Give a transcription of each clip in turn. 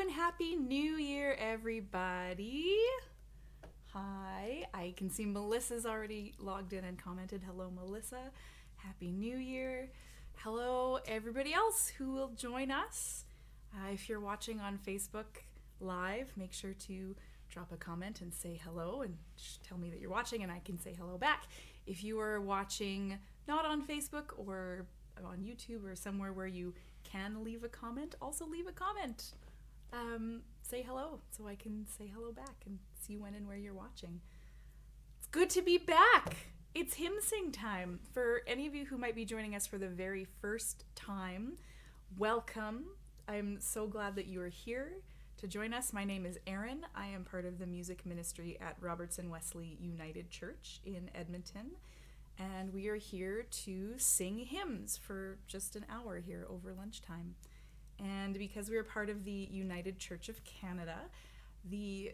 and Happy New Year, everybody. Hi, I can see Melissa's already logged in and commented. Hello, Melissa. Happy New Year. Hello, everybody else who will join us. If you're watching on Facebook Live, make sure to drop a comment and say hello and tell me that you're watching and I can say hello back. If you are watching not on Facebook or on YouTube or somewhere where you can leave a comment, also leave a comment. Say hello so I can say hello back and see when and where you're watching. It's good to be back. It's hymn sing time. For any of you who might be joining us for the very first time, welcome. I'm so glad that you are here to join us. My name is Erin. I am part of the music ministry at Robertson Wesley United Church in Edmonton. And we are here to sing hymns for just an hour here over lunchtime. And because we're part of the United Church of Canada, the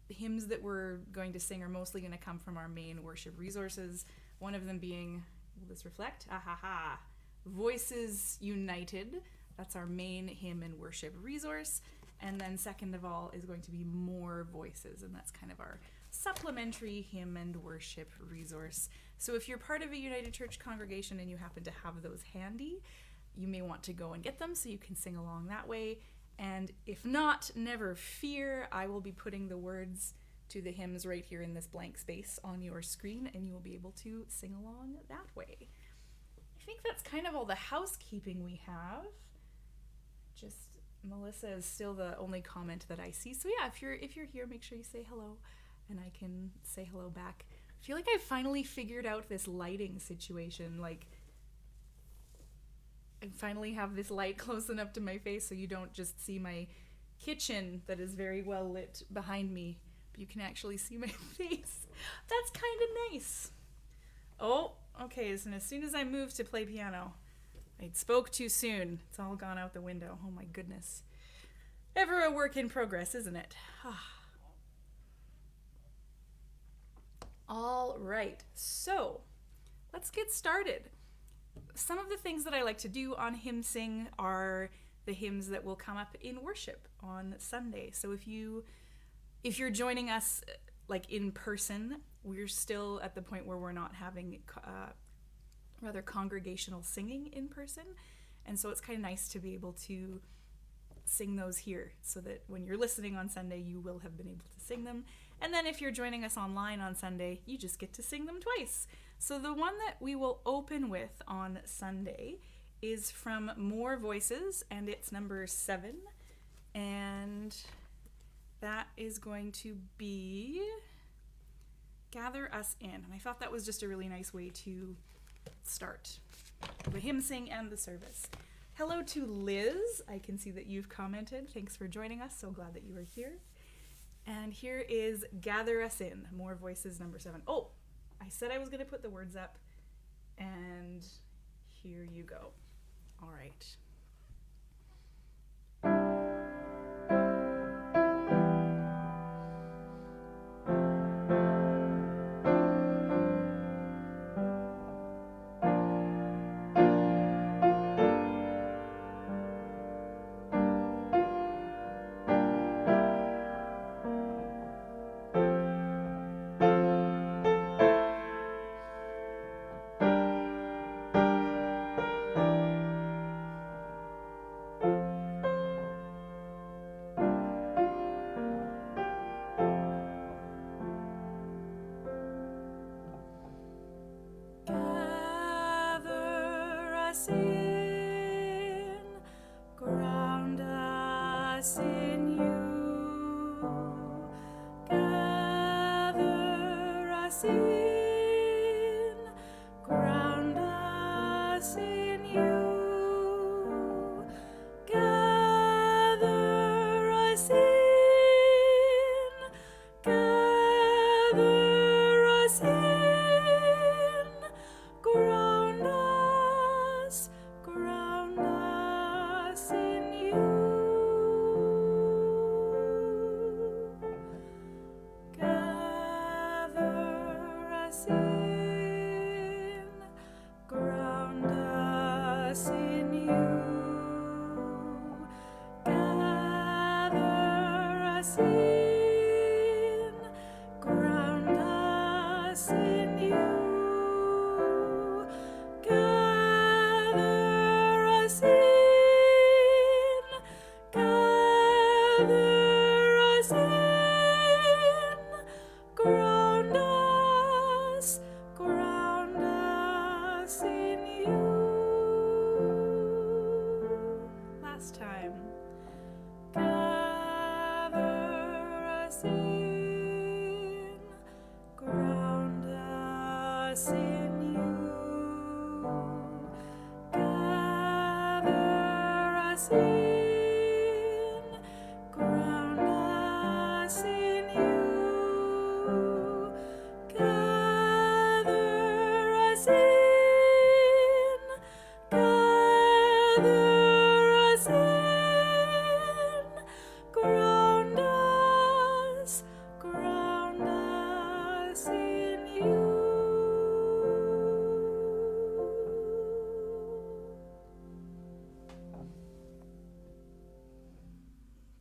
hymns that we're going to sing are mostly going to come from our main worship resources. One of them being, will this reflect? Voices United. That's our main hymn and worship resource. And then second of all is going to be More Voices, and that's kind of our supplementary hymn and worship resource. So if you're part of a United Church congregation and you happen to have those handy, you may want to go and get them so you can sing along that way. And if not, never fear. I will be putting the words to the hymns right here in this blank space on your screen, and you will be able to sing along that way. I think that's kind of all the housekeeping we have. Just Melissa is still the only comment that I see. So yeah, if you're here, make sure you say hello, and I can say hello back. I feel like I finally figured out this lighting situation. Like, I finally have this light close enough to my face so you don't just see my kitchen that is very well lit behind me, but you can actually see my face. That's kind of nice. Oh, okay, and as soon as I moved to play piano, I spoke too soon. It's all gone out the window. Oh my goodness. Ever a work in progress, isn't it? All right, so let's get started. Some of the things that I like to do on Hymn Sing are the hymns that will come up in worship on Sunday. So if you're joining us like in person, we're still at the point where we're not having rather congregational singing in person. And so it's kind of nice to be able to sing those here so that when you're listening on Sunday, you will have been able to sing them. And then if you're joining us online on Sunday, you just get to sing them twice. So the one that we will open with on Sunday is from More Voices, and it's number 7. And that is going to be Gather Us In. And I thought that was just a really nice way to start the hymn sing and the service. Hello to Liz. I can see that you've commented. Thanks for joining us. So glad that you are here. And here is Gather Us In, More Voices, number 7. Oh, I said I was going to put the words up, and here you go. All right. In, ground us in you, gather us in, ground us in you, gather us in, gather us in, ground us in you. Gather us in, ground us in you, gather us in, gather us in, ground us in you. Last time. Gather us in, ground us in you, gather us in, ground us in you, gather us in, gather us in, ground us in you.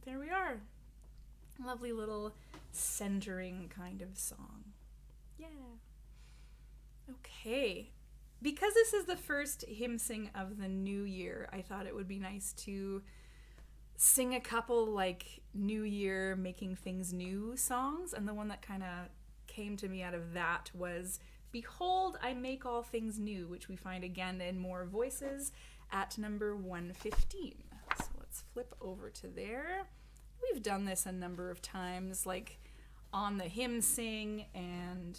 There we are. Lovely little centering kind of song. Yeah. Okay. Because this is the first hymn sing of the new year, I thought it would be nice to sing a couple like New Year making things new songs, and the one that kind of came to me out of that was Behold, I Make All Things New, which we find again in More Voices at number 115. So let's flip over to there. We've done this a number of times, like on the hymn sing and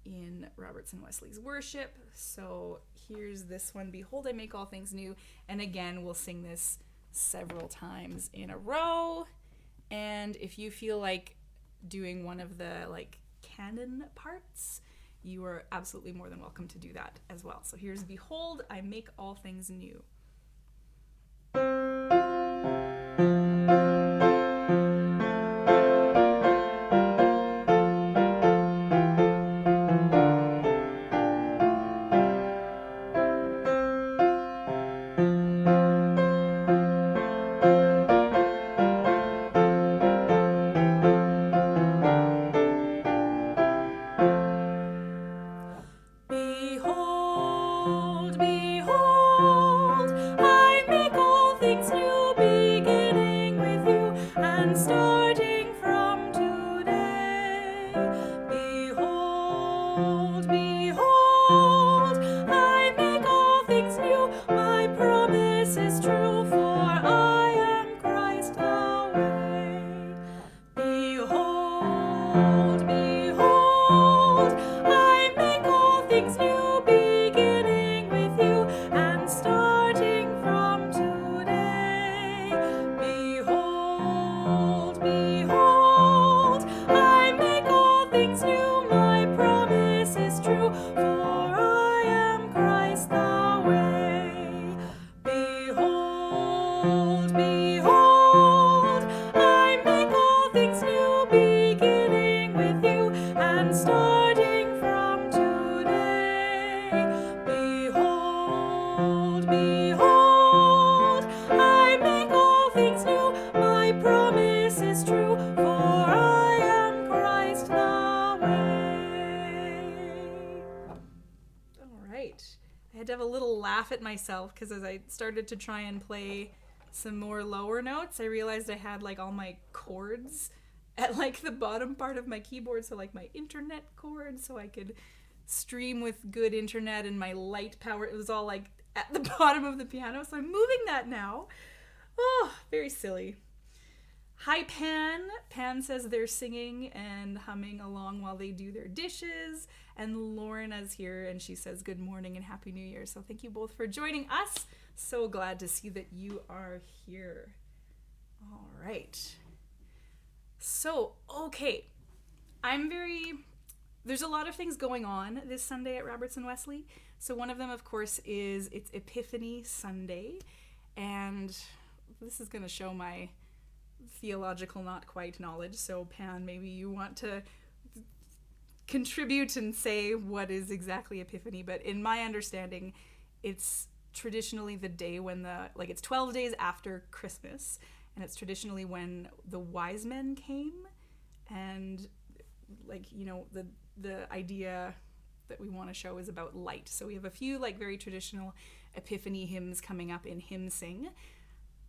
in Robertson Wesley's worship. So here's this one, Behold, I Make All Things New. And again, we'll sing this several times in a row. And if you feel like doing one of the like canon parts, you are absolutely more than welcome to do that as well. So here's Behold, I Make All Things New. Behold, behold, I make all things new, beginning with you and starting from today. Behold, behold, I make all things new, my promise is true, for I am Christ the way. Behold, behold, I make all things new, beginning with you and starting from today. Behold, behold, I make all things new, my promise is true, for I am Christ the way. Behold, behold, I make all things new, beginning with you and starting from today. Behold, behold, I make all things new, my promise is true, for I am Christ the way. All right. I had to have a little laugh at myself because as I started to try and play some more lower notes, I realized I had like all my chords at like the bottom part of my keyboard, so like my internet cord, so I could stream with good internet and my light power. It was all like at the bottom of the piano, so I'm moving that now. Oh, very silly. Hi, Pan. Pan says they're singing and humming along while they do their dishes. And Lorna's here and she says good morning and Happy New Year. So thank you both for joining us. So glad to see that you are here. All right. So, okay. There's a lot of things going on this Sunday at Robertson Wesley. So one of them, of course, is it's Epiphany Sunday. And this is going to show my theological not quite knowledge. So Pan, maybe you want to contribute and say what is exactly Epiphany. But in my understanding, it's traditionally the day when it's 12 days after Christmas. and it's traditionally when the wise men came, and the idea that we want to show is about light. So we have a few very traditional Epiphany hymns coming up in Hymn Sing,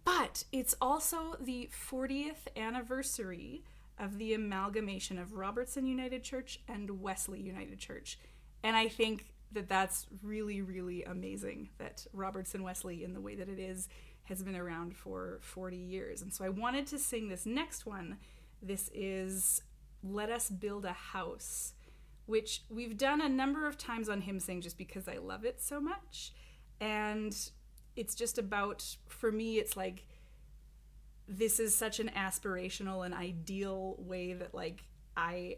but it's also the 40th anniversary of the amalgamation of Robertson United Church and Wesley United Church. And I think that that's really, really amazing that Robertson Wesley, in the way that it is, has been around for 40 years. And so I wanted to sing this next one. This is Let Us Build a House, which we've done a number of times on Hymn Sing just because I love it so much. And it's just about, for me, it's like, this is such an aspirational and ideal way that I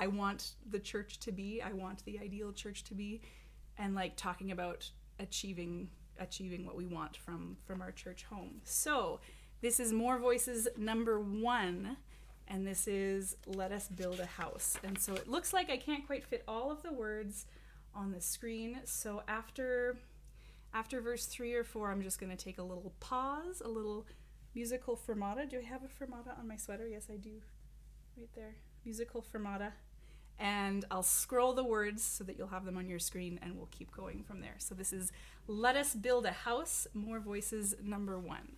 want the church to be. I want the ideal church to be, and talking about achieving what we want from our church home. So this is More Voices number 1, and this is Let Us Build a House. And so it looks like I can't quite fit all of the words on the screen. So after verse 3 or 4, I'm just going to take a little pause, a little musical fermata. Do I have a fermata on my sweater? Yes, I do. Right there. Musical fermata. And I'll scroll the words so that you'll have them on your screen, and we'll keep going from there. So this is Let Us Build a House, More Voices number 1.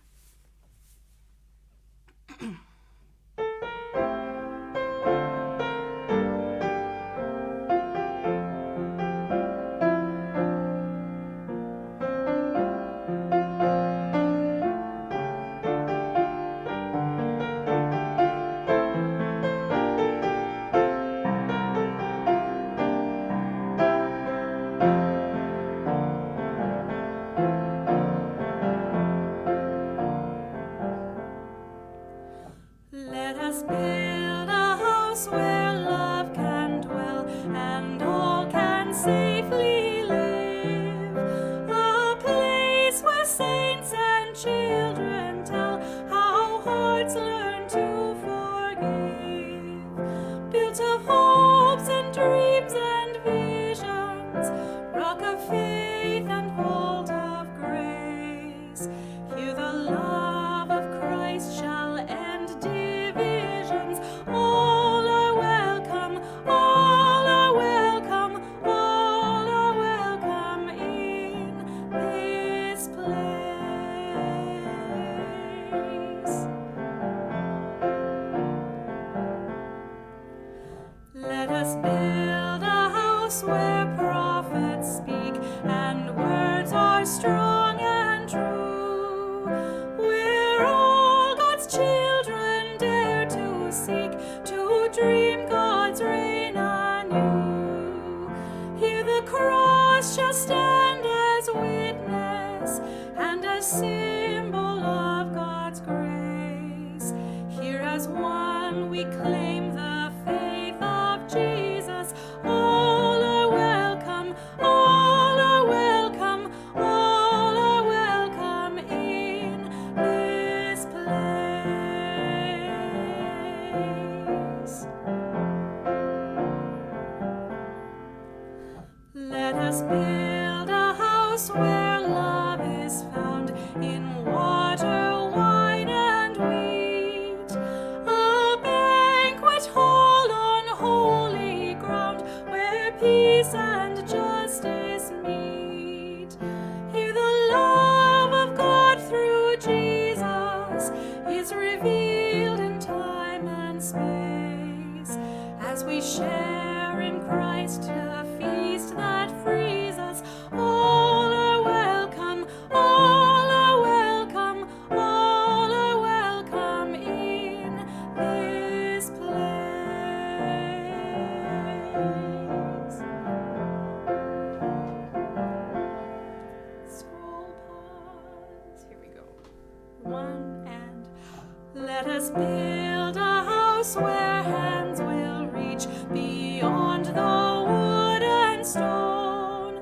Let us build a house where hands will reach beyond the wood and stone,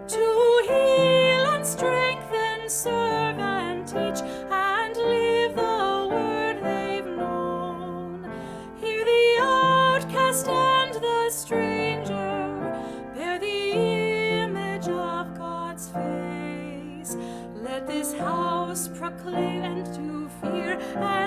to heal and strengthen, serve and teach, and live the word they've known. Hear the outcast and the stranger bear the image of God's face. Let this house proclaim and to fear and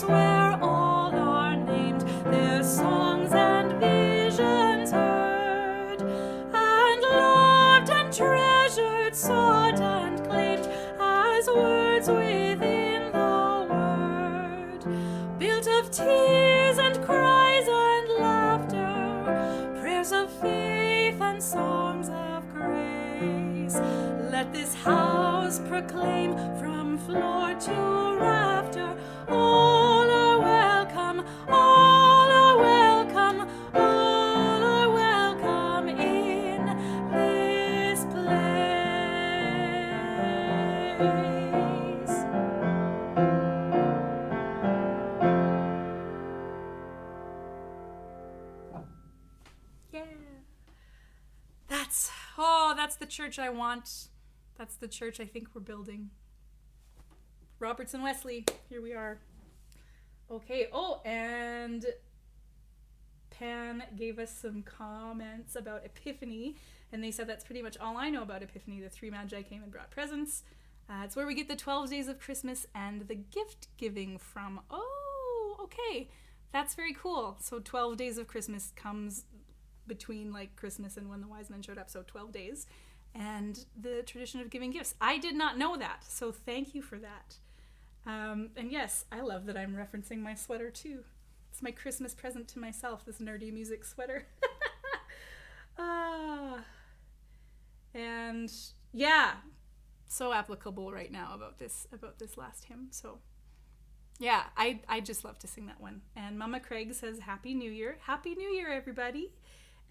house where all are named, their songs and visions heard, and loved and treasured, sought and claimed as words within the word, built of tears and cries and laughter, prayers of faith and songs of grace. Let this house proclaim from floor to rafter, all are welcome, all are welcome, all are welcome in this place. Yeah. That's the church I want. That's the church I think we're building. Robertson Wesley, here we are. Okay, and Pan gave us some comments about Epiphany, and they said that's pretty much all I know about Epiphany. The three magi came and brought presents. It's where we get the 12 days of Christmas and the gift giving from. Oh, okay. That's very cool. So 12 days of Christmas comes between like Christmas and when the wise men showed up, so 12 days. And the tradition of giving gifts. I did not know that, so thank you for that. And yes, I love that I'm referencing my sweater too. It's my Christmas present to myself, this nerdy music sweater. And yeah, so applicable right now about this last hymn. So yeah, I just love to sing that one. And Mama Craig says Happy New Year. Happy New Year, everybody.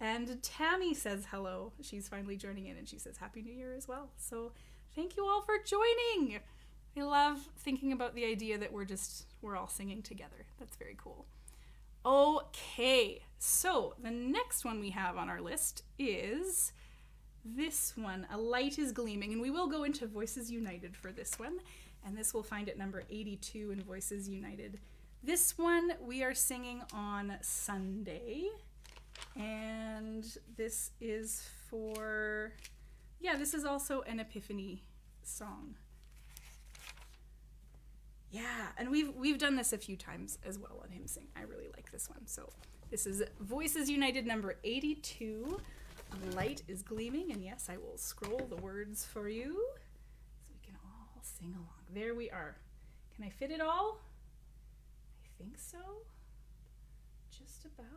And Tammy says hello. She's finally joining in, and she says Happy New Year as well. So thank you all for joining. I love thinking about the idea that we're all singing together. That's very cool. Okay, so the next one we have on our list is this one, A Light is Gleaming. And we will go into Voices United for this one. And this we'll find at number 82 in Voices United. This one we are singing on Sunday. And this is this is also an Epiphany song. Yeah, and we've done this a few times as well on Hymn Sing. I really like this one. So this is Voices United number 82. A Light is Gleaming, and yes, I will scroll the words for you so we can all sing along. There we are. Can I fit it all? I think so. Just about.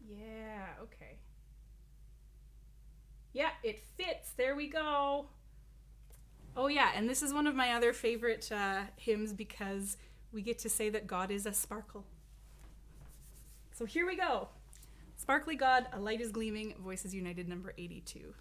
Yeah, okay. Yeah, it fits. There we go. Oh yeah, and this is one of my other favorite hymns because we get to say that God is a sparkle. So here we go. Sparkly God, A Light is Gleaming, Voices United number 82.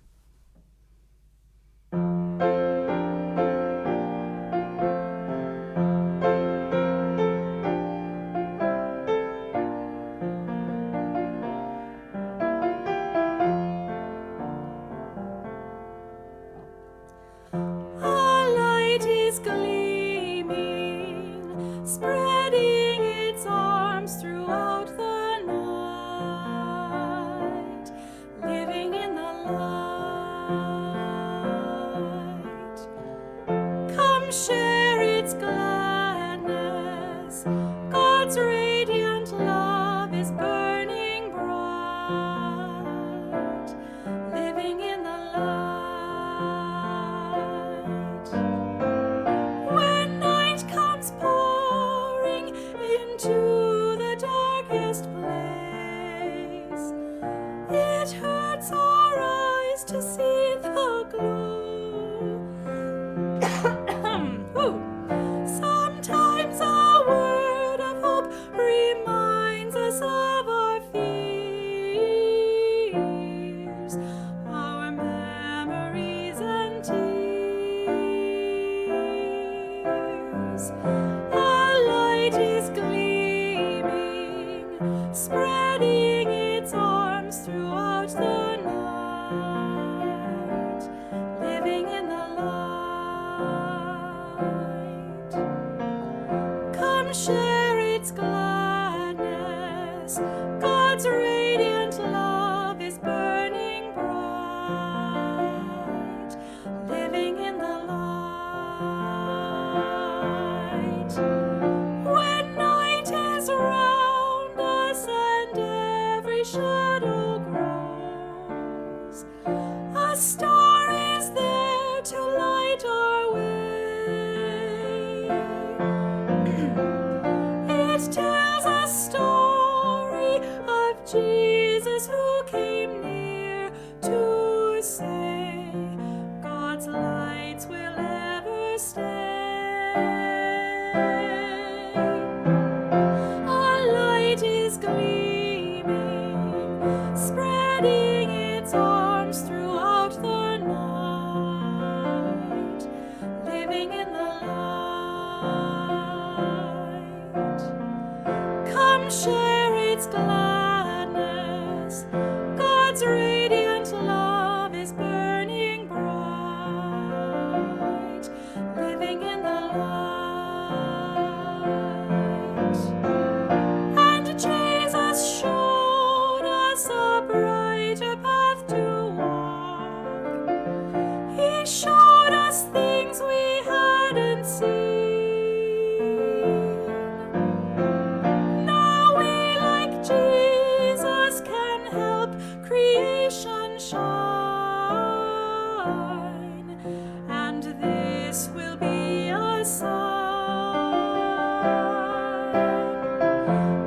A star is there to light our way. It tells a story of Jesus who came near to say, God's lights will ever stay. A light is gleaming, spreading its arms throughout the night, living in the light. Come share its gladness. God's radiant love is burning bright, living in the light. And Jesus showed us a brighter path to walk. He showed us things we hadn't seen. Now we, like Jesus, can help creation shine, and this will be a sign.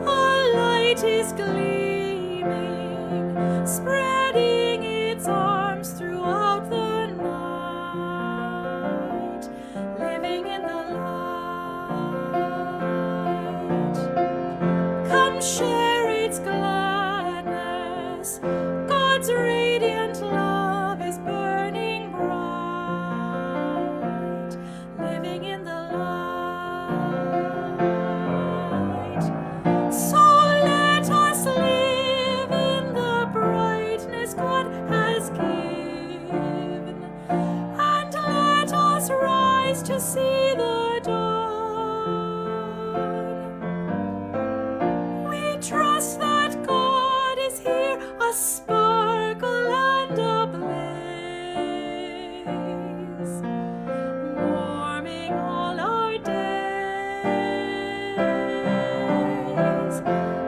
A light is gleaming, spreading its arms throughout the night, living in the light. Come share its gladness. God's radiant love is burning bright, living in the light. So let us live in the brightness God has given, and let us rise to see the dawn. We trust that God is here, a sparkle and a blaze, warming all our days.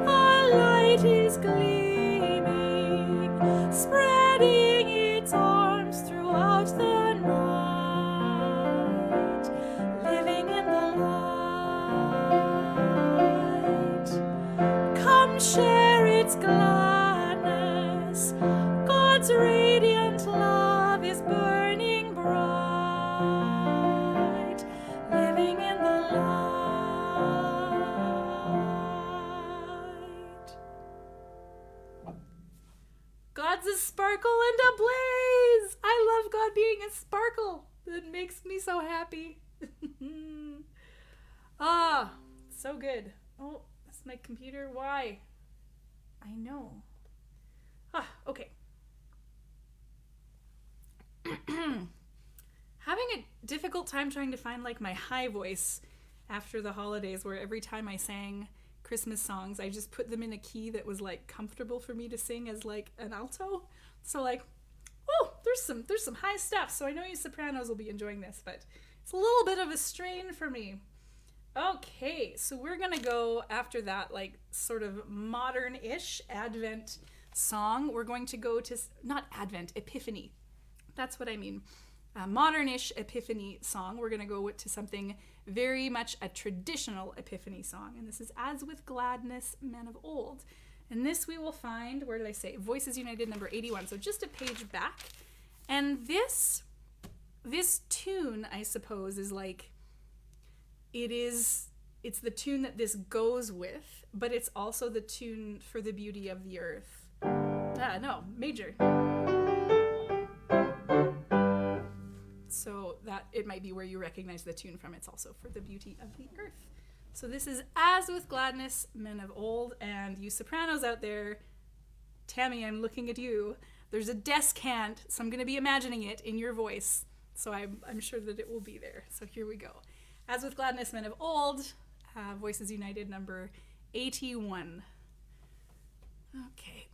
A light is gleaming, spreading its arms throughout the night, living in the light. Come share its gladness. God's radiant love is burning bright, living in the light. God's a sparkle and a blaze. I love God being a sparkle. That makes me so happy. Ah, so good. Oh, that's my computer. Why? I know. Okay. Having a difficult time trying to find like my high voice after the holidays, where every time I sang Christmas songs, I just put them in a key that was like comfortable for me to sing as like an alto. So like, oh, there's some high stuff. So I know you sopranos will be enjoying this, but it's a little bit of a strain for me. Okay, so we're gonna go after that like sort of modern-ish Advent song. We're going to go to, not Advent, Epiphany. That's what I mean. A modern-ish Epiphany song. We're gonna go to something very much a traditional Epiphany song. And this is As With Gladness, Men of Old. And this we will find, where did I say? Voices United number 81. So just a page back. And this tune, I suppose, is like, it's the tune that this goes with, but it's also the tune for the beauty of the earth. No, major. So that it might be where you recognize the tune from. It's also for the beauty of the earth. So this is As With Gladness, Men of Old, and you sopranos out there, Tammy, I'm looking at you. There's a descant, so I'm going to be imagining it in your voice. So I'm sure that it will be there. So here we go. As With Gladness, Men of Old, Voices United number 81. Okay.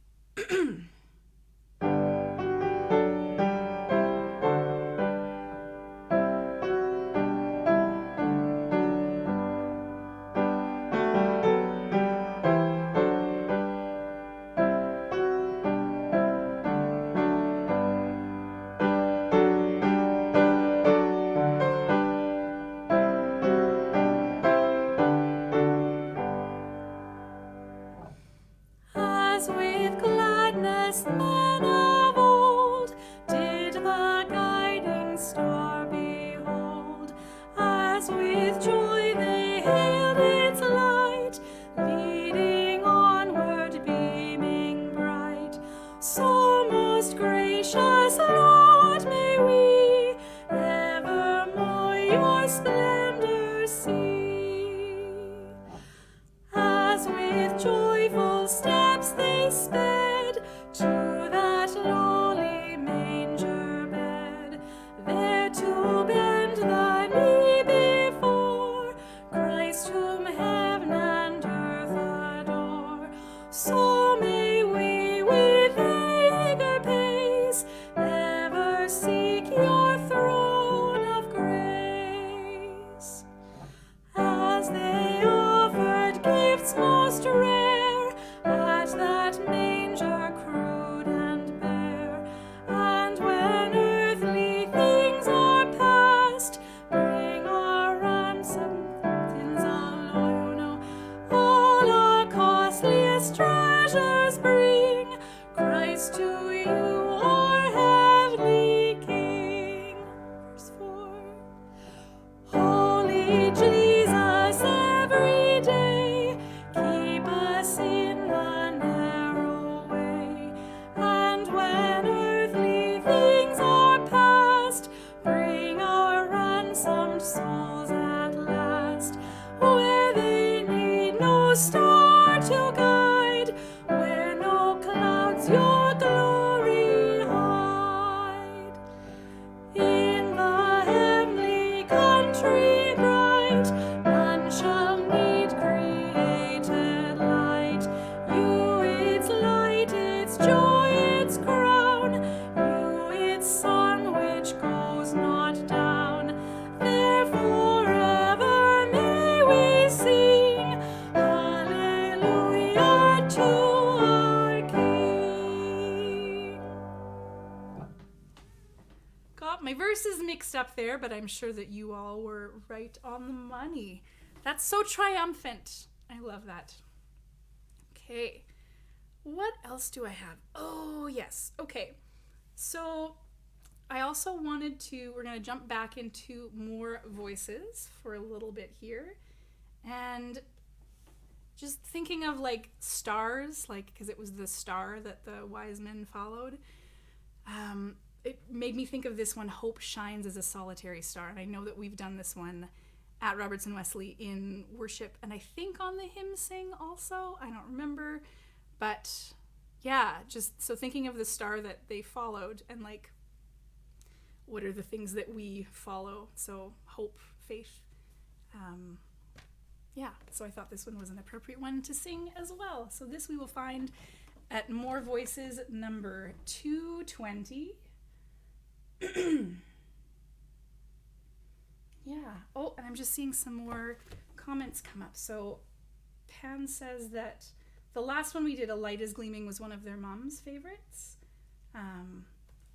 my verse is mixed up there, but I'm sure that you all were right on the money. That's so triumphant. I love that. Okay. What else do I have? Oh, yes. Okay. So I also wanted to, we're going to jump back into more voices for a little bit here. And just thinking of like stars, like, because it was the star that the wise men followed. It made me think of this one, Hope Shines as a Solitary Star. And I know that we've done this one at Robertson Wesley in worship, and I think on the hymn sing also. I don't remember. But yeah, just so thinking of the star that they followed and like, what are the things that we follow? So hope, faith. Yeah, so I thought this one was an appropriate one to sing as well. So this we will find at More Voices number 220. Yeah. Oh, and I'm just seeing some more comments come up. So Pan says that the last one we did, A Light is Gleaming, was one of their mom's favorites.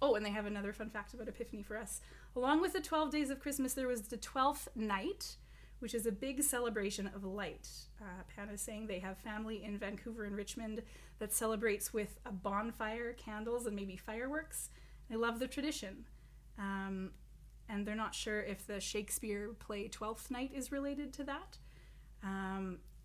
Oh, and they have another fun fact about Epiphany for us. Along with the 12 days of Christmas, there was the 12th night, which is a big celebration of light. Pan is saying they have family in Vancouver and Richmond that celebrates with a bonfire, candles, and maybe fireworks. They love the tradition. And they're not sure if the Shakespeare play Twelfth Night is related to that.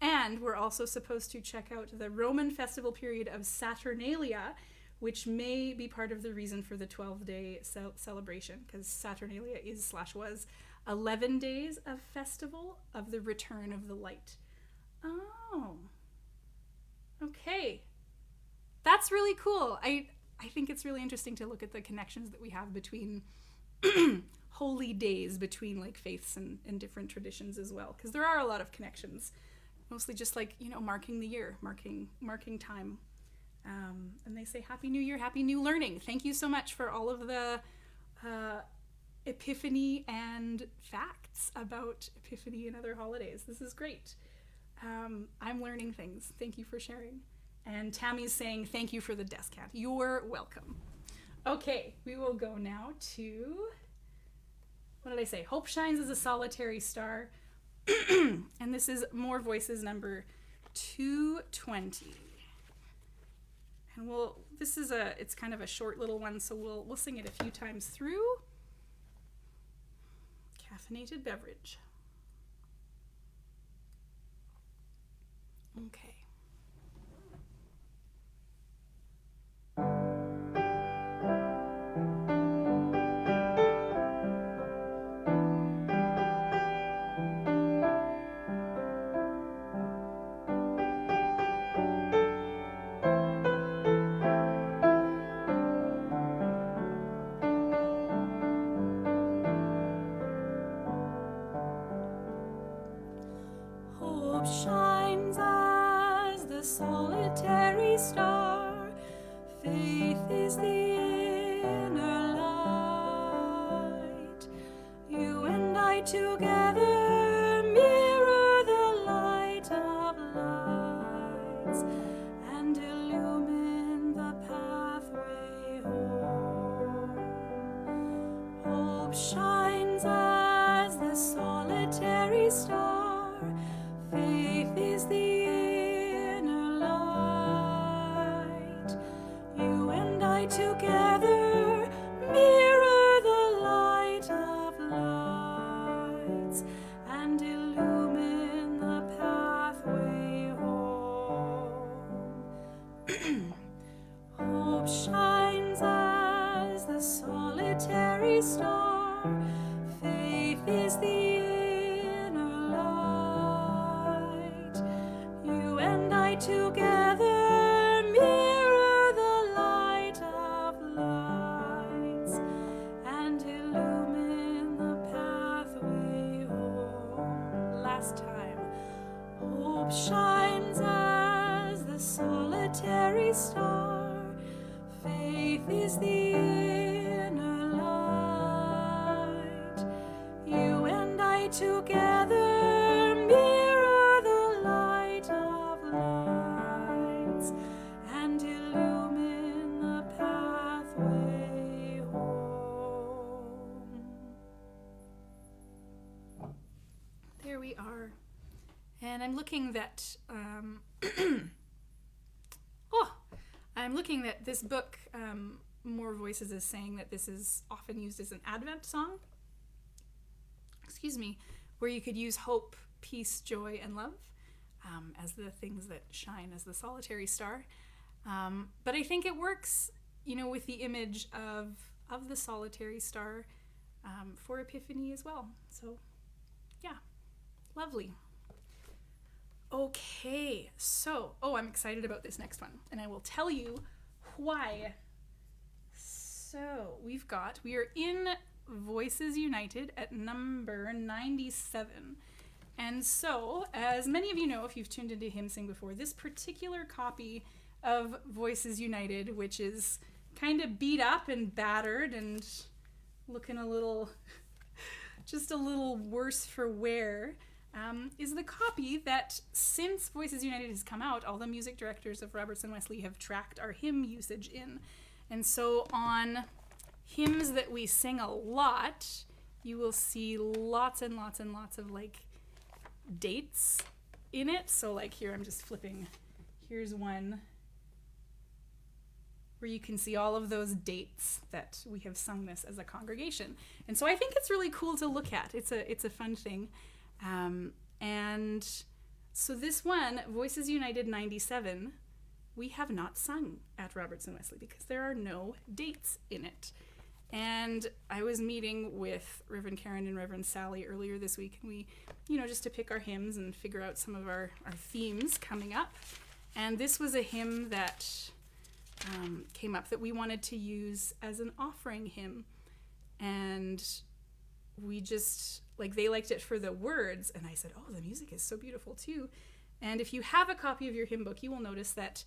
And we're also supposed to check out the Roman festival period of Saturnalia, which may be part of the reason for the 12-day celebration, because Saturnalia is/was 11 days of festival of the return of the light. Oh, okay. That's really cool. I think it's really interesting to look at the connections that we have between holy days, between like faiths and different traditions as well, because there are a lot of connections, mostly just like, you know, marking the year, marking time. And they say Happy New Year, Happy New Learning. Thank you so much for all of the Epiphany and facts about Epiphany and other holidays. This is great. I'm learning things. Thank you for sharing. And Tammy's saying thank you for the descant. You're welcome. Okay, we will go now to, what did I say? Hope Shines as a Solitary Star. And this is More Voices number 220. And it's kind of a short little one, so we'll sing it a few times through. Caffeinated beverage. Okay. Hope shines as the solitary star. Faith is the inner light. You and I together mirror the light of lights and illumine the pathway home. Hope shines as the solitary star. Faith is the inner light. You and I together mirror the light of lights and illumine the pathway home. Hope shines as the solitary star. Faith is the inner light. You and I together mirror the light of lights and illumine the pathway home. Last time. Hope shines as the solitary star. Faith is the inner light. You and I together mirror the light of lights and illumine the pathway home. really are. And I'm looking that, I'm looking that this book, More Voices, is saying that this is often used as an Advent song. Excuse me, where you could use hope, peace, joy, and love as the things that shine as the solitary star. But I think it works, with the image of the solitary star for Epiphany as well. So, yeah, lovely. Okay, so, I'm excited about this next one, and I will tell you why. So, we are in Voices United at number 97. And so, as many of you know, if you've tuned into Hymn Sing before, this particular copy of Voices United, which is kind of beat up and battered and looking just a little worse for wear, is the copy that, since Voices United has come out, all the music directors of Robertson Wesley have tracked our hymn usage in. And so on hymns that we sing a lot, you will see lots and lots and lots of dates in it. So here I'm just flipping. Here's one where you can see all of those dates that we have sung this as a congregation. And so I think it's really cool to look at. It's a fun thing. And so this one, Voices United 97, we have not sung at Robertson Wesley because there are no dates in it. And I was meeting with Reverend Karen and Reverend Sally earlier this week, and we, just to pick our hymns and figure out some of our themes coming up. And this was a hymn that came up that we wanted to use as an offering hymn. And we just, they liked it for the words, and I said, the music is so beautiful too. And if you have a copy of your hymn book, you will notice that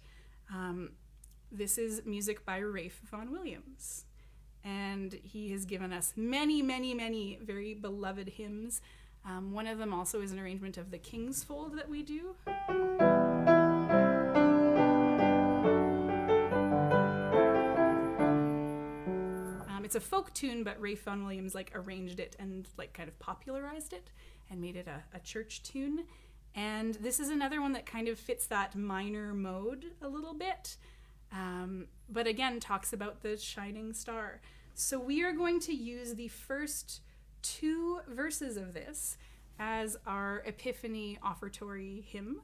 this is music by Rafe Vaughan Williams. And he has given us many, many, many very beloved hymns. One of them also is an arrangement of the King's Fold that we do. It's a folk tune, but Rafe Vaughan Williams arranged it and kind of popularized it and made it a church tune. And this is another one that kind of fits that minor mode a little bit, but again talks about the shining star. So we are going to use the first 2 verses of this as our Epiphany offertory hymn,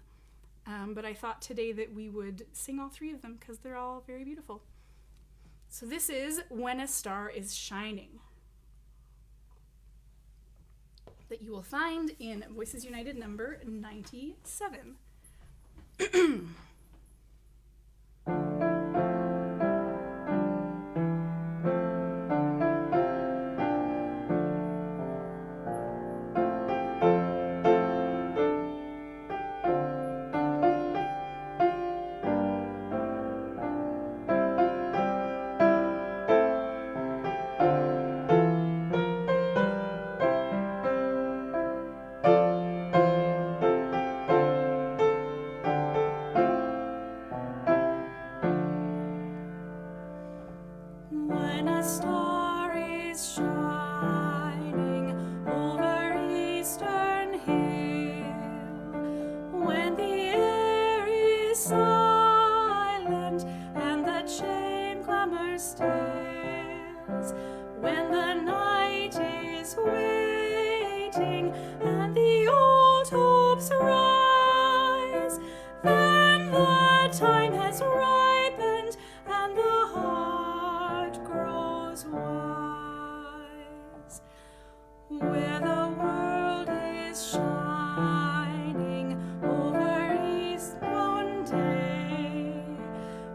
but I thought today that we would sing all 3 of them because they're all very beautiful. So this is When a Star is Shining, that you will find in Voices United number 97. When a star is shining over eastern hill, when the air is silent and the chain clamor stills, when the night is waiting and the old hopes rise, then the time has ripened and the heart grows wise. Where the world is shining over eastbound day,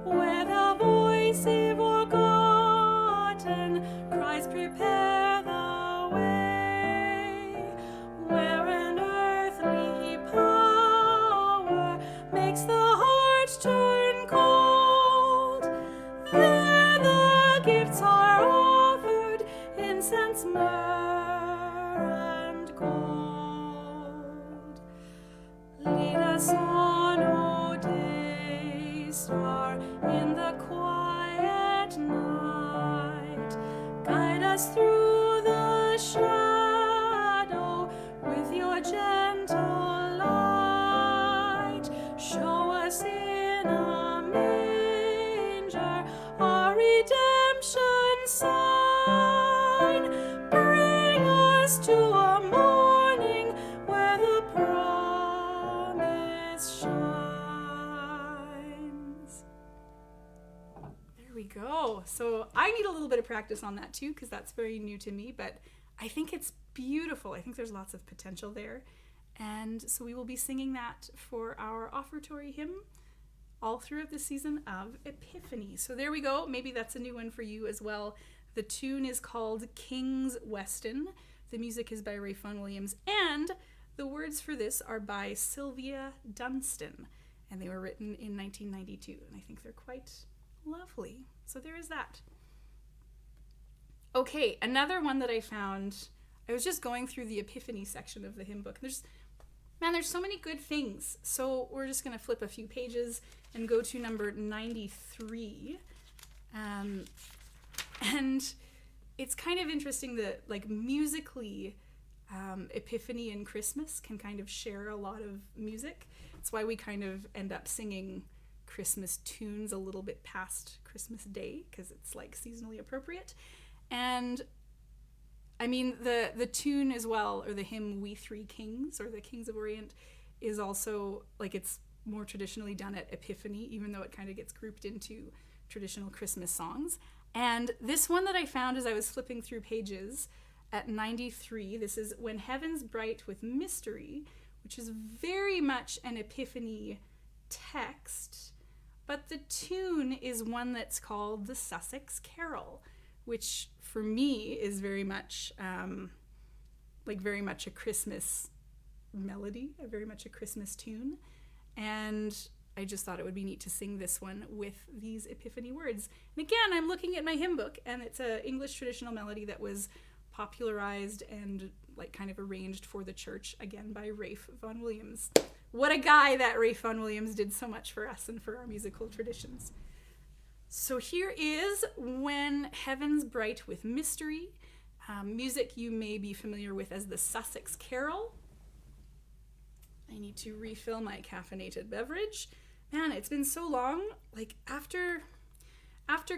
where the voice forgotten cries, prepare the way, where an earthly power makes the heart turn cold, there the gifts are offered, incense, myrrh, and gold. Lead us on, O day star, in the quiet night. Guide us through the shadow with your gentle us to a morning where the promise shines. There we go. So I need a little bit of practice on that too, because that's very new to me, but I think it's beautiful. I think there's lots of potential there. And so we will be singing that for our offertory hymn all throughout the season of Epiphany. So there we go. Maybe that's a new one for you as well. The tune is called King's Weston. The music is by Ralph Vaughan Williams, and the words for this are by Sylvia Dunstan, and they were written in 1992, and I think they're quite lovely. So there is that. Okay, another one that I found, I was just going through the Epiphany section of the hymn book. There's so many good things. So we're just going to flip a few pages and go to number 93. And it's kind of interesting that, like, musically, Epiphany and Christmas can kind of share a lot of music. It's why we kind of end up singing Christmas tunes a little bit past Christmas Day, because it's like seasonally appropriate. And I mean, the tune as well, or the hymn We Three Kings, or the Kings of Orient, is also, like, it's more traditionally done at Epiphany, even though it kind of gets grouped into traditional Christmas songs. And this one that I found as I was flipping through pages at 93, this is When Heaven's Bright with Mystery, which is very much an Epiphany text, but the tune is one that's called the Sussex Carol, which for me is very much very much a Christmas melody, very much a Christmas tune. And I just thought it would be neat to sing this one with these Epiphany words. And again, I'm looking at my hymn book, and it's an English traditional melody that was popularized and like kind of arranged for the church, again by Ralph Vaughan Williams. What a guy, that Ralph Vaughan Williams did so much for us and for our musical traditions. So here is When Heaven's Bright with Mystery, music you may be familiar with as the Sussex Carol. I need to refill my caffeinated beverage. Man, it's been so long. Like, after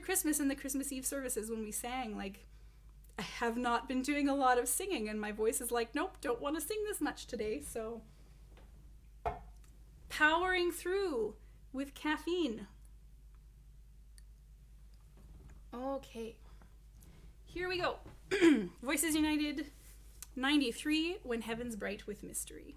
Christmas and the Christmas Eve services when we sang, like, I have not been doing a lot of singing, and my voice is like, nope, don't want to sing this much today. So powering through with caffeine. Okay, here we go. Voices United 93, When Heaven's Bright with Mystery.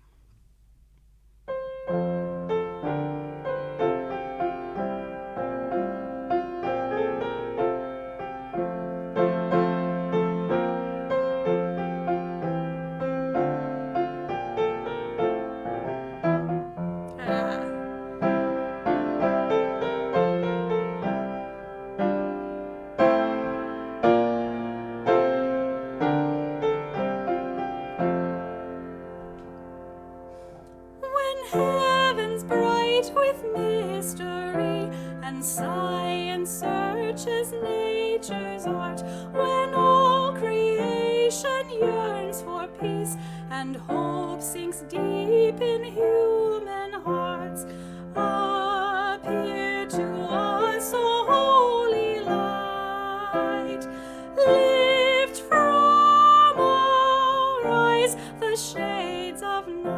Science searches nature's art, when all creation yearns for peace, and hope sinks deep in human hearts. Appear to us, O holy light, lift from our eyes the shades of night.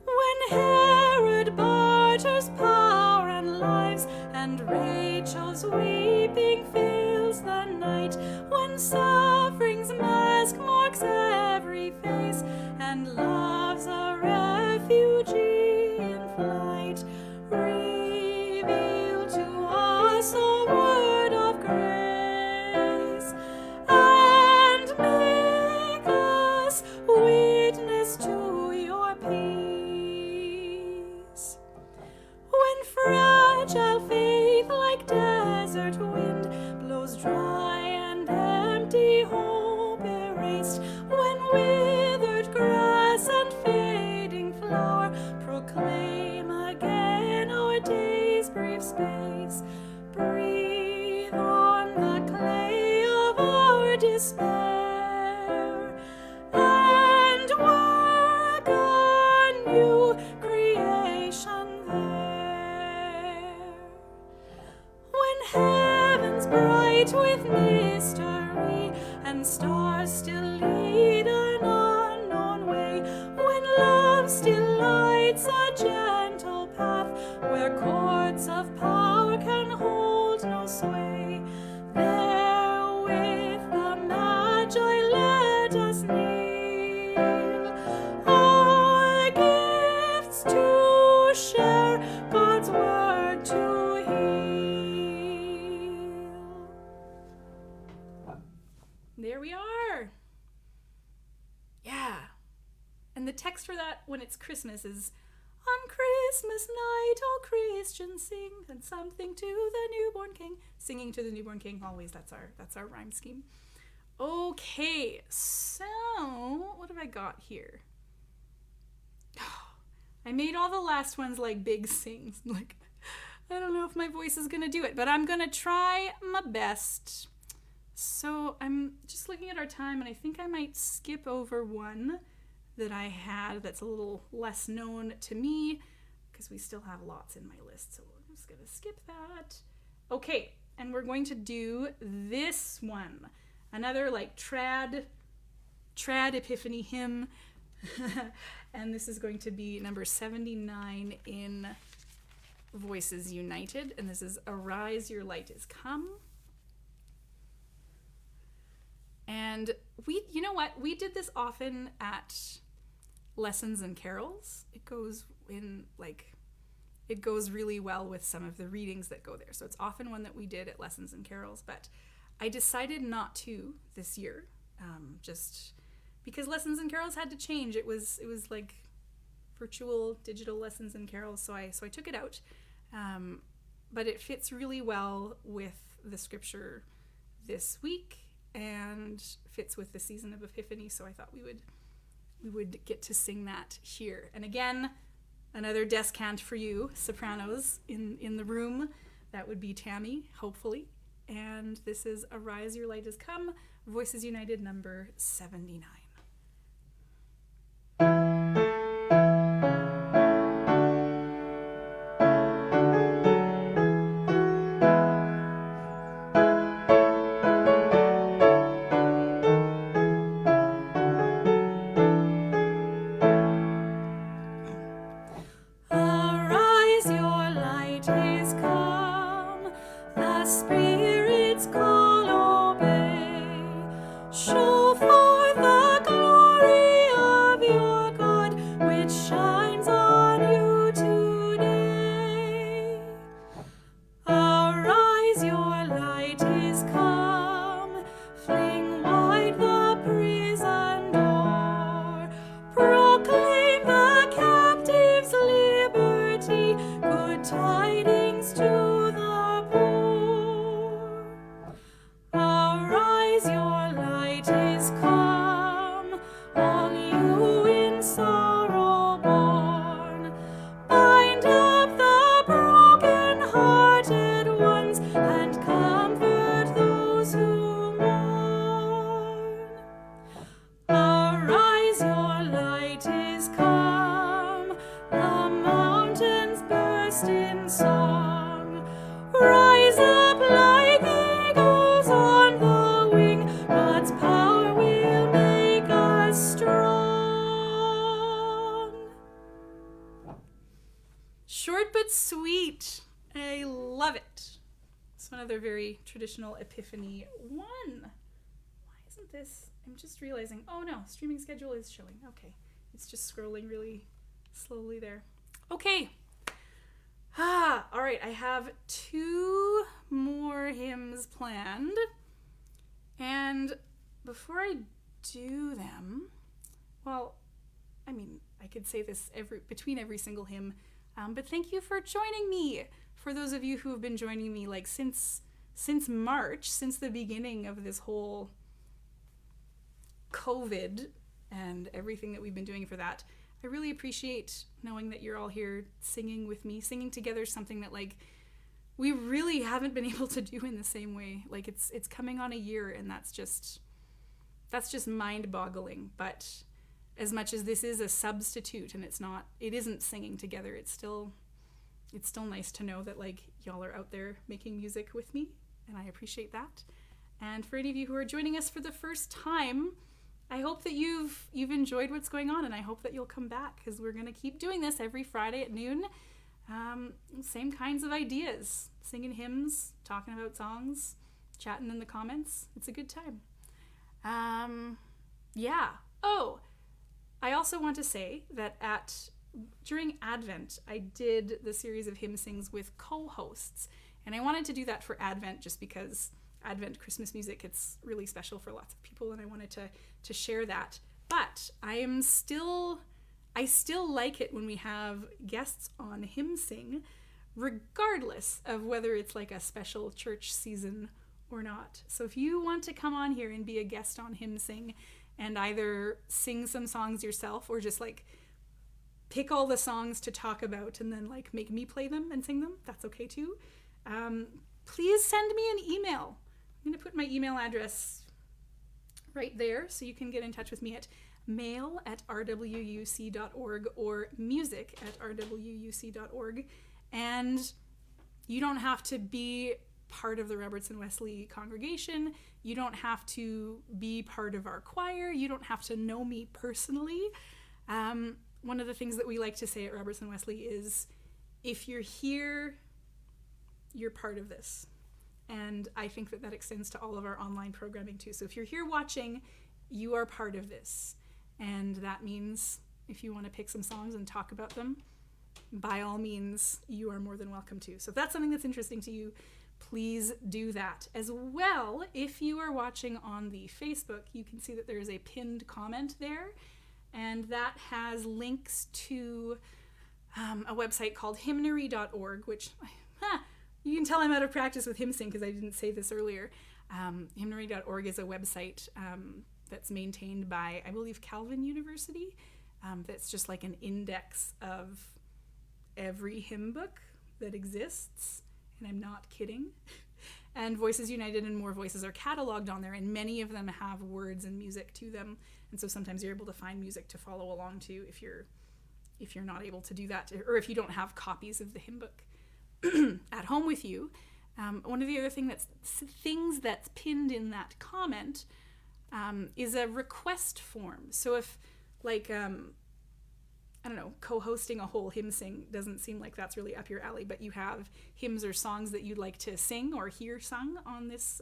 When Herod barters power and lives, and Rachel's weeping fills the night, when suffering's mask marks every face, and love's a refugee in flight, reveal to us a word of grace, and make us witness to your peace. When fragile faith like desert wind blows dry and empty hope erased, when withered grass and fading flower proclaim again our day's brief space, breathe on the clay of our despair, and work a new creation there. When heaven's bright with mystery, free, and stars still lead an unknown way, when love still lights a gentle path, where cords of power can hold no sway. There with the Magi let us kneel, our gifts to share, God's word to heal. There we are. Yeah. And the text for that when it's Christmas is, on Christmas night all Christians sing, and something to the newborn king. Singing to the newborn king always, that's our rhyme scheme. Okay, so what have I got here? I made all the last ones like big sings. Like, I don't know if my voice is gonna do it, but I'm gonna try my best. So I'm just looking at our time, and I think I might skip over one that I had that's a little less known to me, because we still have lots in my list, so I'm just gonna skip that. Okay, and we're going to do this one, another like trad Epiphany hymn, and this is going to be number 79 in Voices United, and this is Arise, Your Light Is Come. And you know what? We did this often at Lessons and Carols. It goes really well with some of the readings that go there. So it's often one that we did at Lessons and Carols, but I decided not to this year, just because Lessons and Carols had to change. It was like virtual digital Lessons and Carols, so I took it out. But it fits really well with the scripture this week, and fits with the season of Epiphany, so I thought we would get to sing that here. And again, another descant for you, sopranos in the room. That would be Tammy, hopefully. And this is Arise, Your Light Has Come, Voices United number 79. Arise, your light is come, the Spirit's call obey. Show forth the glory of your God, which shines on you today. Arise, your light is come, fling wide the prison door, proclaim the captives' liberty, good tidings to the poor. Arise, your light is come, all you in sorrow born. Bind up the broken-hearted ones, and comfort those who mourn. Arise, your light is come, the mountains burst in song. Rise up like eagles on the wing, God's power will make us strong. Short but sweet. I love it. It's another very traditional Epiphany one. Why isn't this? I'm just realizing. Oh no, streaming schedule is showing. Okay. It's just scrolling really slowly there. Okay. All right. I have 2 more hymns planned. And before I do them, well, I mean, I could say this between every single hymn, but thank you for joining me. For those of you who have been joining me like since March, since the beginning of this whole COVID and everything that we've been doing for that, I really appreciate knowing that you're all here singing with me, singing together, something that like we really haven't been able to do in the same way. Like it's coming on a year, and that's just mind-boggling. But as much as this is a substitute and it isn't singing together, it's still nice to know that like y'all are out there making music with me, and I appreciate that. And for any of you who are joining us for the first time, I hope that you've enjoyed what's going on, and I hope that you'll come back, because we're going to keep doing this every Friday at noon. Same kinds of ideas, singing hymns, talking about songs, chatting in the comments. It's a good time. Yeah. Oh, I also want to say that during Advent, I did the series of hymn sings with co-hosts, and I wanted to do that for Advent just because Advent Christmas music, it's really special for lots of people, and I wanted to share that. But I still like it when we have guests on Hymn Sing, regardless of whether it's like a special church season or not. So if you want to come on here and be a guest on Hymn Sing and either sing some songs yourself or just like pick all the songs to talk about and then like make me play them and sing them, that's okay too. Please send me an email. I'm going to put my email address right there so you can get in touch with me at mail@rwuc.org or music@rwuc.org. And you don't have to be part of the Robertson Wesley congregation. You don't have to be part of our choir. You don't have to know me personally. One of the things that we like to say at Robertson Wesley is, if you're here, you're part of this. And I think that extends to all of our online programming too. So if you're here watching, you are part of this. And that means if you want to pick some songs and talk about them, by all means, you are more than welcome to. So if that's something that's interesting to you, please do that. As well, if you are watching on the Facebook, you can see that there is a pinned comment there, and that has links to a website called hymnary.org, which you can tell I'm out of practice with hymn sing because I didn't say this earlier. Hymnary.org is a website that's maintained by, I believe, Calvin University. That's just like an index of every hymn book that exists, and I'm not kidding. And Voices United and More Voices are cataloged on there, and many of them have words and music to them, and so sometimes you're able to find music to follow along to if you're not able to do that, or if you don't have copies of the hymn book at home with you. One of the other things that's pinned in that comment is a request form. So if, like, I don't know, co-hosting a whole hymn sing doesn't seem like that's really up your alley, but you have hymns or songs that you'd like to sing or hear sung on this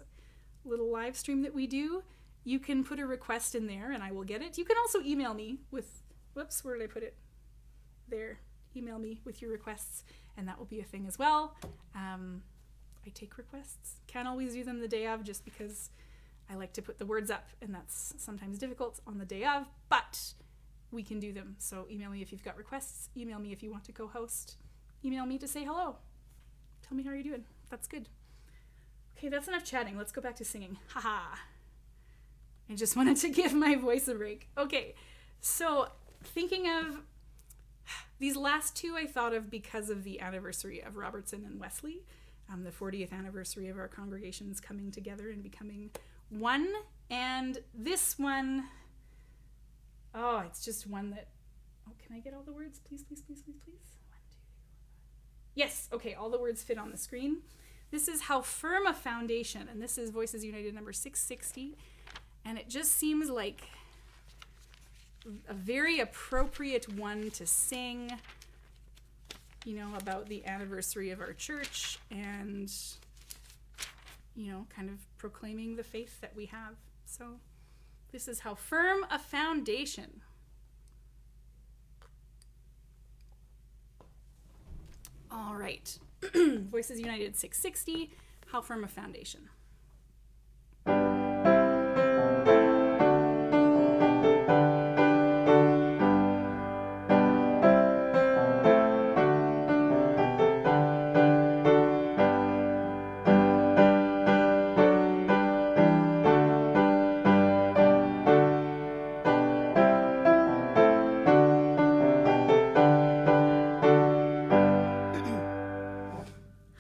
little live stream that we do, you can put a request in there and I will get it. You can also email me with, whoops, where did I put it? There. Email me with your requests, and that will be a thing as well. I take requests. Can't always do them the day of just because I like to put the words up, and that's sometimes difficult on the day of, but we can do them. So email me if you've got requests. Email me if you want to co-host. Email me to say hello. Tell me how you're doing. That's good. Okay, that's enough chatting. Let's go back to singing. Haha. I just wanted to give my voice a break. Okay, so thinking of these last two, I thought of because of the anniversary of Robertson and Wesley, the 40th anniversary of our congregations coming together and becoming one. And this one, oh, it's just one that, oh, can I get all the words? Please, please, please, please, please. 1, 2, 3, 4, 5. Yes, okay, all the words fit on the screen. This is How Firm a Foundation, and this is Voices United number 660. And it just seems like a very appropriate one to sing, you know, about the anniversary of our church and, you know, kind of proclaiming the faith that we have. So this is How Firm a Foundation. All right. Voices United 660, How Firm a Foundation.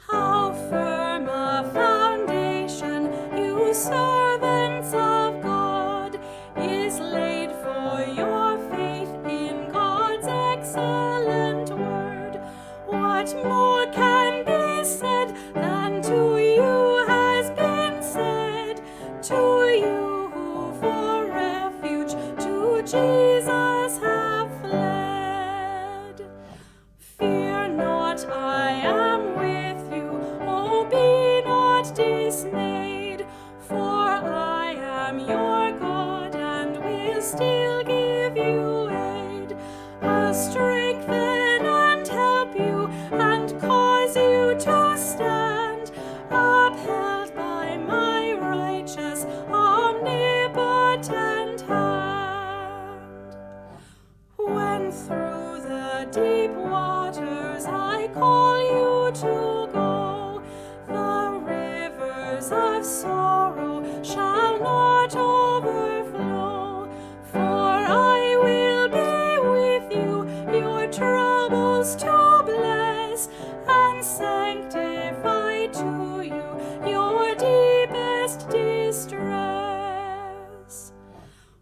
How firm a foundation, you servants of God, is laid for your faith in God's excellent word. What more can be said than to you has been said? still give you aid. I'll strengthen and help you and cause you to stand, upheld by my righteous, omnipotent hand. When through the deep waters I call you to go, the rivers of sorrow shall not overflow. For I will be with you, your troubles to bless, and sanctify to you your deepest distress.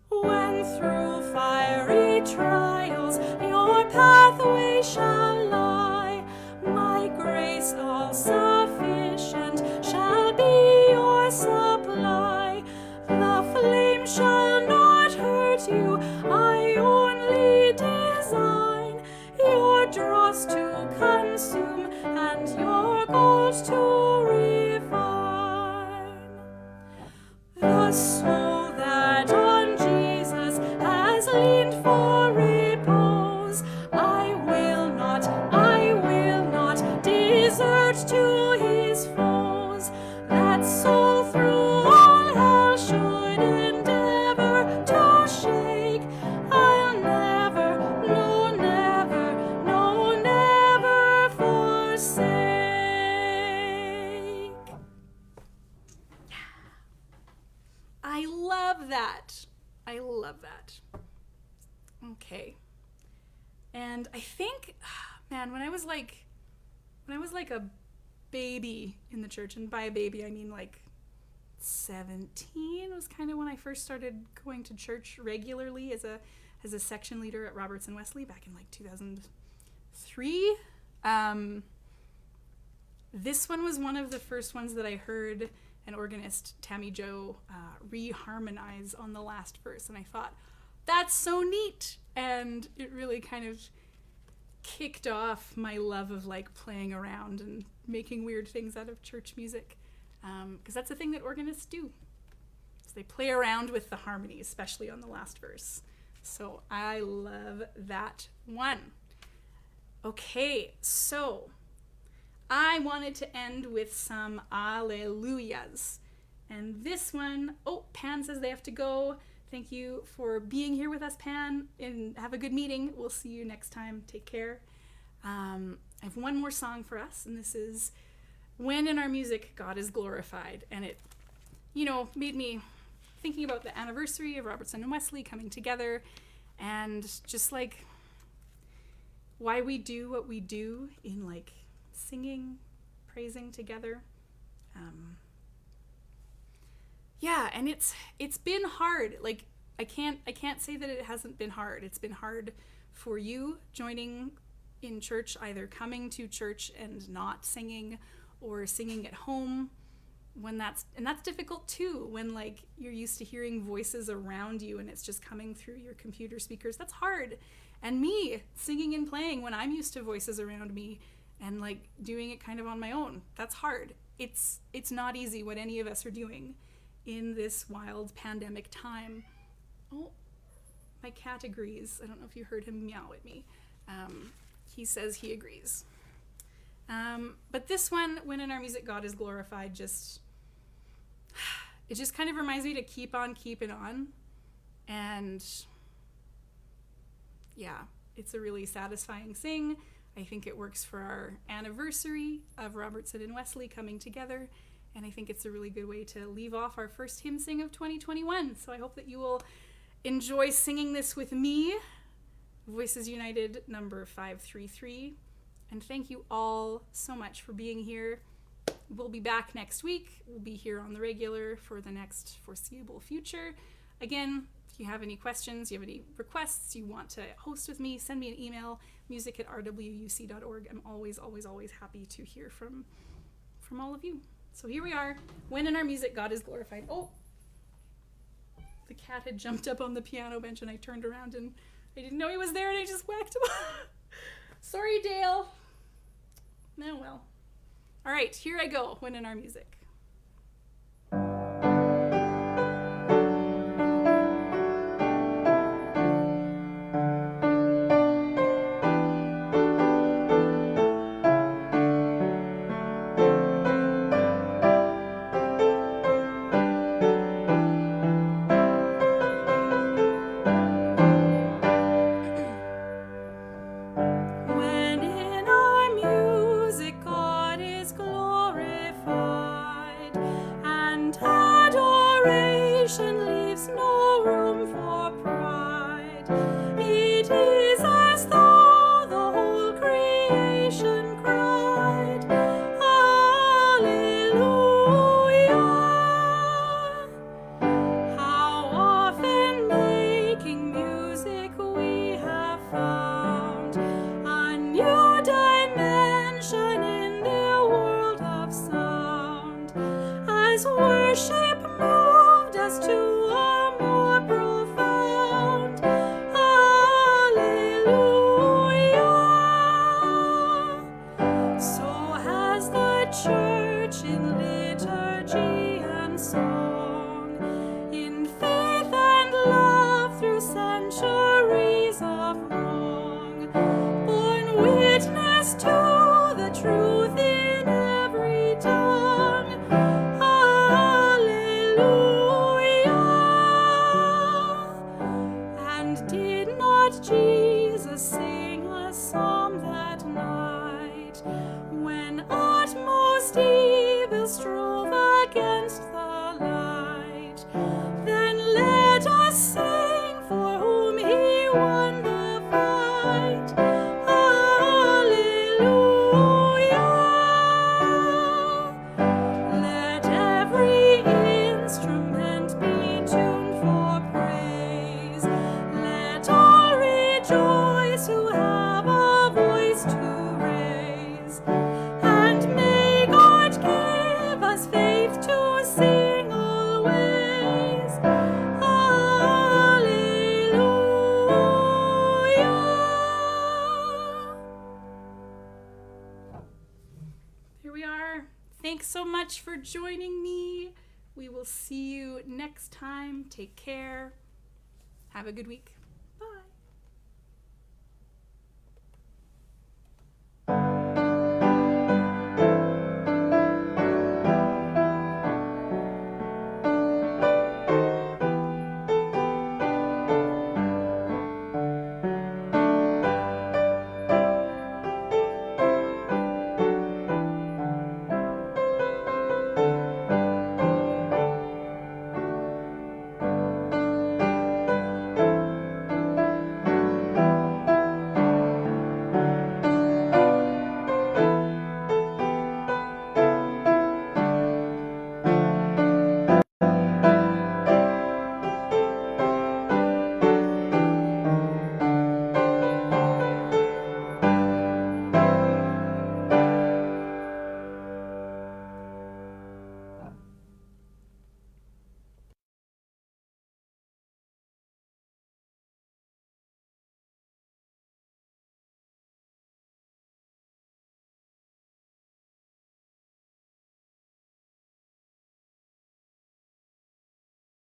When through fiery trials your pathway shall lie, my grace all sufficient shall be your supply. The flame shall not hurt you, I only design your dross to consume and your gold to refine. The soul that on Jesus has leaned for repose, I will not desert to his foes. That soul through all hell should endeavor to shake, I'll never, no, never, no, never forsake. I love that. I love that. Okay. And I think, man, when I was like a baby in the church, and by a baby I mean like 17 was kind of when I first started going to church regularly as a section leader at Robertson Wesley back in like 2003. This one was one of the first ones that I heard an organist, Tammy Jo, reharmonize on the last verse, and I thought, that's so neat, and it really kind of kicked off my love of like playing around and making weird things out of church music, because that's the thing that organists do. So they play around with the harmony, especially on the last verse. So I love that one. Okay, so I wanted to end with some Alleluias. And this one, oh, Pan says they have to go. Thank you for being here with us, Pan, and have a good meeting. We'll see you next time. Take care. I have one more song for us, and this is When in Our Music, God is Glorified. And it, made me thinking about the anniversary of Robertson and Wesley coming together, and just like why we do what we do in like singing, praising together. And it's been hard. Like I can't say that it hasn't been hard. It's been hard for you joining in church, either coming to church and not singing, or singing at home when that's difficult too, when like you're used to hearing voices around you and it's just coming through your computer speakers. That's hard. And me singing and playing when I'm used to voices around me and like doing it kind of on my own. That's hard. It's not easy what any of us are doing in this wild pandemic time. Oh, my cat agrees. I don't know if you heard him meow at me. He says he agrees. But this one, When in Our Music, God is Glorified, it just kind of reminds me to keep on keeping on. And yeah, it's a really satisfying sing. I think it works for our anniversary of Robertson and Wesley coming together. And I think it's a really good way to leave off our first hymn sing of 2021. So I hope that you will enjoy singing this with me. Voices United number 533. And thank you all so much for being here. We'll be back next week. We'll be here on the regular for the next foreseeable future. Again, if you have any questions, you have any requests, you want to host with me, send me an email, music@rwuc.org. I'm always, always, always happy to hear from all of you. So here we are. When in Our Music, God is Glorified. Oh, the cat had jumped up on the piano bench and I turned around and I didn't know he was there and I just whacked him. Sorry, Dale. Oh well. All right, here I go. When in Our Music. worship moved us to a more profound Alleluia. So has the church in liturgy and song, in faith and love through centuries of wrong, borne witness to the truth in every tongue. Alleluia. And did not Jesus sing a psalm that night, when utmost evil strove against the light? Then let us sing for whom he won the fight. Alleluia. Let every instrument be tuned for praise. Let all rejoice who have a voice to raise. And may God give us faith to sing always. Alleluia. Here we are. Thanks so much for joining me. We will see you next time. Take care. Have a good week.